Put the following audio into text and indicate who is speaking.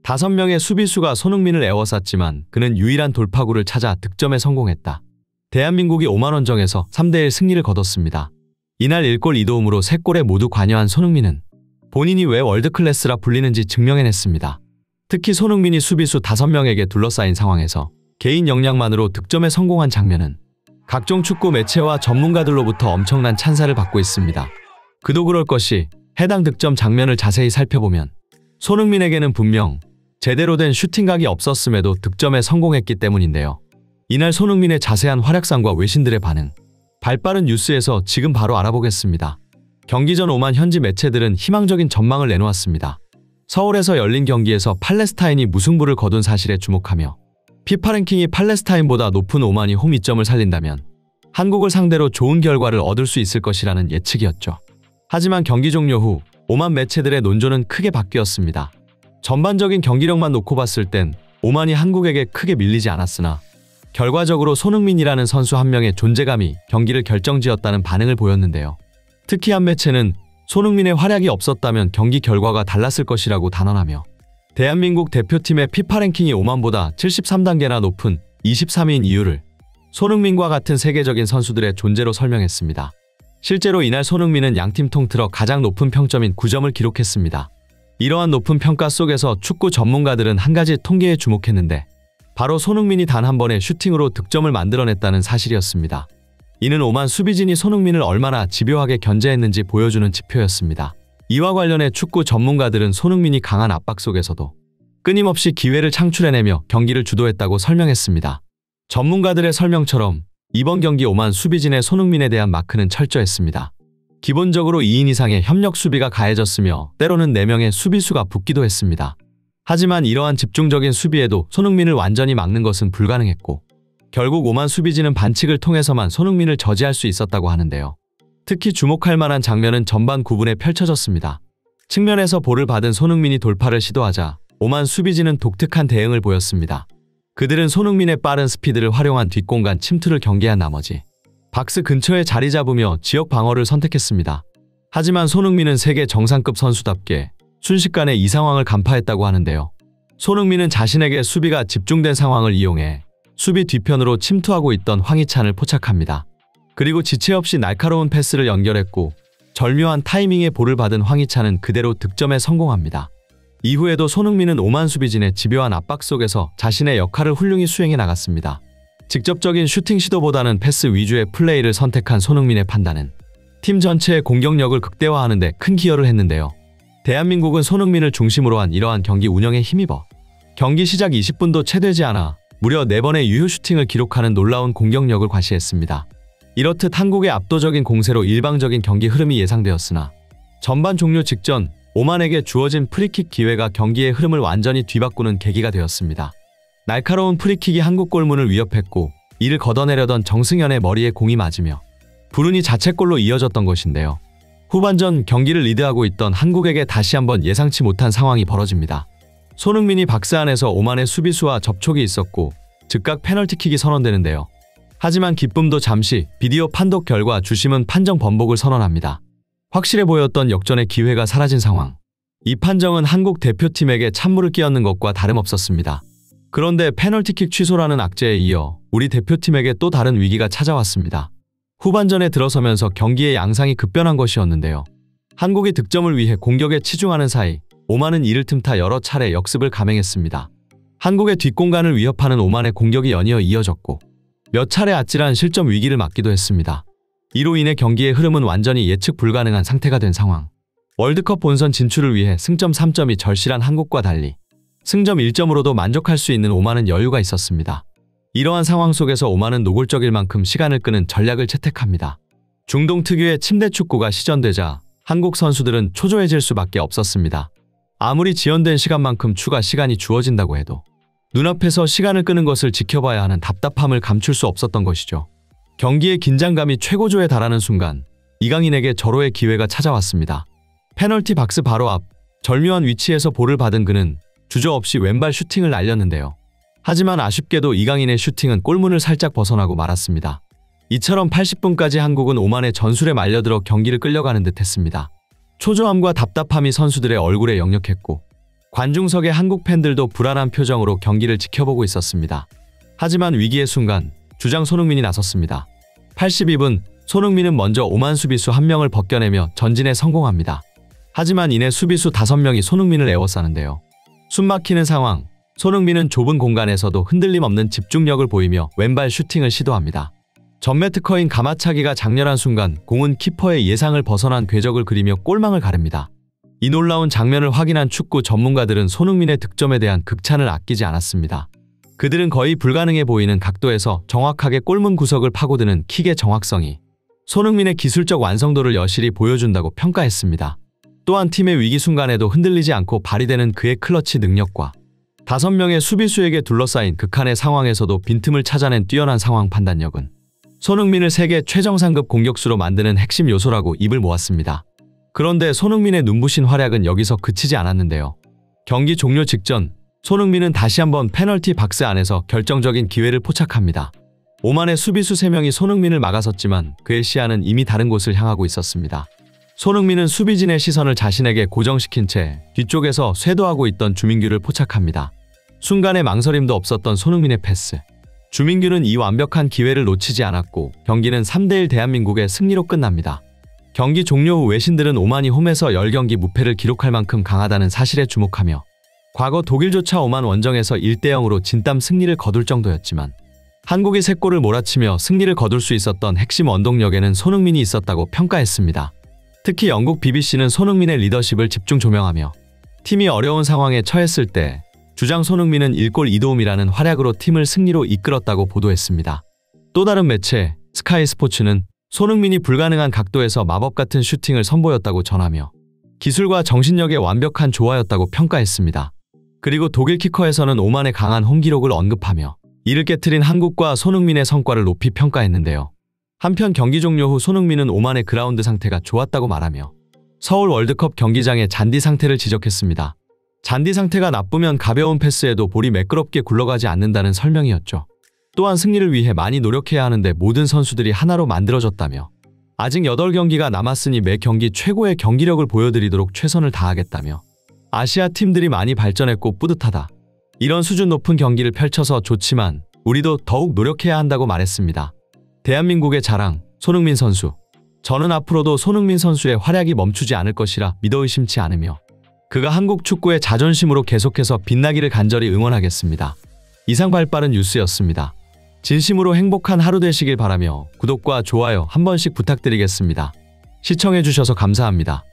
Speaker 1: 5명의 수비수가 손흥민을 에워쌌지만 그는 유일한 돌파구를 찾아 득점에 성공했다. 대한민국이 오만원정에서 3대1 승리를 거뒀습니다. 이날 1골 2도움으로 3골에 모두 관여한 손흥민은 본인이 왜 월드클래스라 불리는지 증명해냈습니다. 특히 손흥민이 수비수 5명에게 둘러싸인 상황에서 개인 역량만으로 득점에 성공한 장면은 각종 축구 매체와 전문가들로부터 엄청난 찬사를 받고 있습니다. 그도 그럴 것이 해당 득점 장면을 자세히 살펴보면 손흥민에게는 분명 제대로 된 슈팅각이 없었음에도 득점에 성공했기 때문인데요. 이날 손흥민의 자세한 활약상과 외신들의 반응, 발빠른 뉴스에서 지금 바로 알아보겠습니다. 경기 전 오만 현지 매체들은 희망적인 전망을 내놓았습니다. 서울에서 열린 경기에서 팔레스타인이 무승부를 거둔 사실에 주목하며 피파 랭킹이 팔레스타인보다 높은 오만이 홈 이점을 살린다면 한국을 상대로 좋은 결과를 얻을 수 있을 것이라는 예측이었죠. 하지만 경기 종료 후 오만 매체들의 논조는 크게 바뀌었습니다. 전반적인 경기력만 놓고 봤을 땐 오만이 한국에게 크게 밀리지 않았으나 결과적으로 손흥민이라는 선수 한 명의 존재감이 경기를 결정지었다는 반응을 보였는데요. 특히 한 매체는 손흥민의 활약이 없었다면 경기 결과가 달랐을 것이라고 단언하며 대한민국 대표팀의 피파 랭킹이 오만보다 73단계나 높은 23위인 이유를 손흥민과 같은 세계적인 선수들의 존재로 설명했습니다. 실제로 이날 손흥민은 양팀 통틀어 가장 높은 평점인 9점을 기록했습니다. 이러한 높은 평가 속에서 축구 전문가들은 한 가지 통계에 주목했는데 바로 손흥민이 단 한 번의 슈팅으로 득점을 만들어냈다는 사실이었습니다. 이는 오만 수비진이 손흥민을 얼마나 집요하게 견제했는지 보여주는 지표였습니다. 이와 관련해 축구 전문가들은 손흥민이 강한 압박 속에서도 끊임없이 기회를 창출해내며 경기를 주도했다고 설명했습니다. 전문가들의 설명처럼 이번 경기 오만 수비진의 손흥민에 대한 마크는 철저했습니다. 기본적으로 2인 이상의 협력 수비가 가해졌으며 때로는 4명의 수비수가 붙기도 했습니다. 하지만 이러한 집중적인 수비에도 손흥민을 완전히 막는 것은 불가능했고 결국 오만 수비진은 반칙을 통해서만 손흥민을 저지할 수 있었다고 하는데요. 특히 주목할 만한 장면은 전반 9분에 펼쳐졌습니다. 측면에서 볼을 받은 손흥민이 돌파를 시도하자 오만 수비진은 독특한 대응을 보였습니다. 그들은 손흥민의 빠른 스피드를 활용한 뒷공간 침투를 경계한 나머지 박스 근처에 자리 잡으며 지역 방어를 선택했습니다. 하지만 손흥민은 세계 정상급 선수답게 순식간에 이 상황을 간파했다고 하는데요. 손흥민은 자신에게 수비가 집중된 상황을 이용해 수비 뒤편으로 침투하고 있던 황희찬을 포착합니다. 그리고 지체 없이 날카로운 패스를 연결했고 절묘한 타이밍에 볼을 받은 황희찬은 그대로 득점에 성공합니다. 이후에도 손흥민은 오만 수비진의 집요한 압박 속에서 자신의 역할을 훌륭히 수행해 나갔습니다. 직접적인 슈팅 시도보다는 패스 위주의 플레이를 선택한 손흥민의 판단은 팀 전체의 공격력을 극대화하는 데 큰 기여를 했는데요. 대한민국은 손흥민을 중심으로 한 이러한 경기 운영에 힘입어 경기 시작 20분도 채 되지 않아 무려 4번의 유효 슈팅을 기록하는 놀라운 공격력을 과시했습니다. 이렇듯 한국의 압도적인 공세로 일방적인 경기 흐름이 예상되었으나 전반 종료 직전 오만에게 주어진 프리킥 기회가 경기의 흐름을 완전히 뒤바꾸는 계기가 되었습니다. 날카로운 프리킥이 한국 골문을 위협했고 이를 걷어내려던 정승현의 머리에 공이 맞으며 불운이 자책골로 이어졌던 것인데요. 후반전 경기를 리드하고 있던 한국에게 다시 한번 예상치 못한 상황이 벌어집니다. 손흥민이 박스 안에서 오만의 수비수와 접촉이 있었고 즉각 페널티킥이 선언되는데요. 하지만 기쁨도 잠시 비디오 판독 결과 주심은 판정 번복을 선언합니다. 확실해 보였던 역전의 기회가 사라진 상황. 이 판정은 한국 대표팀에게 찬물을 끼얹는 것과 다름없었습니다. 그런데 페널티킥 취소라는 악재에 이어 우리 대표팀에게 또 다른 위기가 찾아왔습니다. 후반전에 들어서면서 경기의 양상이 급변한 것이었는데요. 한국이 득점을 위해 공격에 치중하는 사이 오만은 이를 틈타 여러 차례 역습을 감행했습니다. 한국의 뒷공간을 위협하는 오만의 공격이 연이어 이어졌고 몇 차례 아찔한 실점 위기를 맞기도 했습니다. 이로 인해 경기의 흐름은 완전히 예측 불가능한 상태가 된 상황. 월드컵 본선 진출을 위해 승점 3점이 절실한 한국과 달리 승점 1점으로도 만족할 수 있는 오만은 여유가 있었습니다. 이러한 상황 속에서 오만은 노골적일 만큼 시간을 끄는 전략을 채택합니다. 중동 특유의 침대 축구가 시전되자 한국 선수들은 초조해질 수밖에 없었습니다. 아무리 지연된 시간만큼 추가 시간이 주어진다고 해도 눈앞에서 시간을 끄는 것을 지켜봐야 하는 답답함을 감출 수 없었던 것이죠. 경기의 긴장감이 최고조에 달하는 순간 이강인에게 절호의 기회가 찾아왔습니다. 페널티 박스 바로 앞 절묘한 위치에서 볼을 받은 그는 주저없이 왼발 슈팅을 날렸는데요. 하지만 아쉽게도 이강인의 슈팅은 골문을 살짝 벗어나고 말았습니다. 이처럼 80분까지 한국은 오만의 전술에 말려들어 경기를 끌려가는 듯 했습니다. 초조함과 답답함이 선수들의 얼굴에 역력했고 관중석의 한국 팬들도 불안한 표정으로 경기를 지켜보고 있었습니다. 하지만 위기의 순간 주장 손흥민이 나섰습니다. 82분 손흥민은 먼저 오만 수비수 1명을 벗겨내며 전진에 성공합니다. 하지만 이내 수비수 5명이 손흥민을 에워싸는데요. 숨막히는 상황, 손흥민은 좁은 공간에서도 흔들림 없는 집중력을 보이며 왼발 슈팅을 시도합니다. 전매 특허인 가마차기가 장렬한 순간 공은 키퍼의 예상을 벗어난 궤적을 그리며 골망을 가릅니다. 이 놀라운 장면을 확인한 축구 전문가들은 손흥민의 득점에 대한 극찬을 아끼지 않았습니다. 그들은 거의 불가능해 보이는 각도에서 정확하게 골문 구석을 파고드는 킥의 정확성이 손흥민의 기술적 완성도를 여실히 보여준다고 평가했습니다. 또한 팀의 위기 순간에도 흔들리지 않고 발휘되는 그의 클러치 능력과 5명의 수비수에게 둘러싸인 극한의 상황에서도 빈틈을 찾아낸 뛰어난 상황 판단력은 손흥민을 세계 최정상급 공격수로 만드는 핵심 요소라고 입을 모았습니다. 그런데 손흥민의 눈부신 활약은 여기서 그치지 않았는데요. 경기 종료 직전 손흥민은 다시 한번 페널티 박스 안에서 결정적인 기회를 포착합니다. 오만의 수비수 3명이 손흥민을 막아섰지만 그의 시야는 이미 다른 곳을 향하고 있었습니다. 손흥민은 수비진의 시선을 자신에게 고정시킨 채 뒤쪽에서 쇄도하고 있던 주민규를 포착합니다. 순간의 망설임도 없었던 손흥민의 패스. 주민규는 이 완벽한 기회를 놓치지 않았고 경기는 3대1 대한민국의 승리로 끝납니다. 경기 종료 후 외신들은 오만이 홈에서 10경기 무패를 기록할 만큼 강하다는 사실에 주목하며 과거 독일조차 오만 원정에서 1대0으로 진땀 승리를 거둘 정도였지만 한국이 3골을 몰아치며 승리를 거둘 수 있었던 핵심 원동력에는 손흥민이 있었다고 평가했습니다. 특히 영국 BBC는 손흥민의 리더십을 집중 조명하며 팀이 어려운 상황에 처했을 때 주장 손흥민은 1골 2도움이라는 활약으로 팀을 승리로 이끌었다고 보도했습니다. 또 다른 매체 스카이 스포츠는 손흥민이 불가능한 각도에서 마법 같은 슈팅을 선보였다고 전하며 기술과 정신력의 완벽한 조화였다고 평가했습니다. 그리고 독일 키커에서는 오만의 강한 홈 기록을 언급하며 이를 깨트린 한국과 손흥민의 성과를 높이 평가했는데요. 한편 경기 종료 후 손흥민은 오만의 그라운드 상태가 좋았다고 말하며 서울 월드컵 경기장의 잔디 상태를 지적했습니다. 잔디 상태가 나쁘면 가벼운 패스에도 볼이 매끄럽게 굴러가지 않는다는 설명이었죠. 또한 승리를 위해 많이 노력해야 하는데 모든 선수들이 하나로 만들어졌다며 아직 8경기가 남았으니 매 경기 최고의 경기력을 보여드리도록 최선을 다하겠다며 아시아 팀들이 많이 발전했고 뿌듯하다. 이런 수준 높은 경기를 펼쳐서 좋지만 우리도 더욱 노력해야 한다고 말했습니다. 대한민국의 자랑, 손흥민 선수. 저는 앞으로도 손흥민 선수의 활약이 멈추지 않을 것이라 믿어 의심치 않으며 그가 한국 축구의 자존심으로 계속해서 빛나기를 간절히 응원하겠습니다. 이상 발빠른 뉴스였습니다. 진심으로 행복한 하루 되시길 바라며 구독과 좋아요 한 번씩 부탁드리겠습니다. 시청해주셔서 감사합니다.